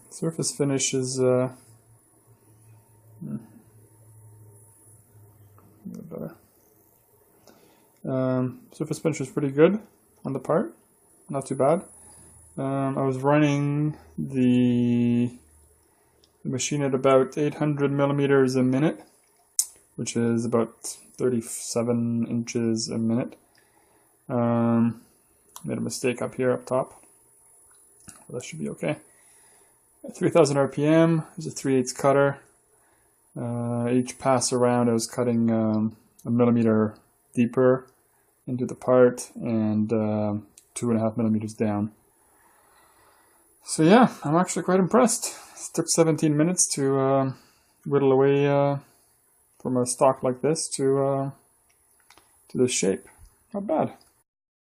Surface finish is surface finish is pretty good on the part, not too bad. I was running the machine at about 800 millimeters a minute, which is about 37 inches a minute. Made a mistake up here up top, but that should be okay. At 3000 RPM, there's a 3/8 cutter. Each pass around I was cutting a millimeter deeper into the part and 2.5 millimeters down. So yeah, I'm actually quite impressed. It took 17 minutes to whittle away from a stock like this to this shape. Not bad.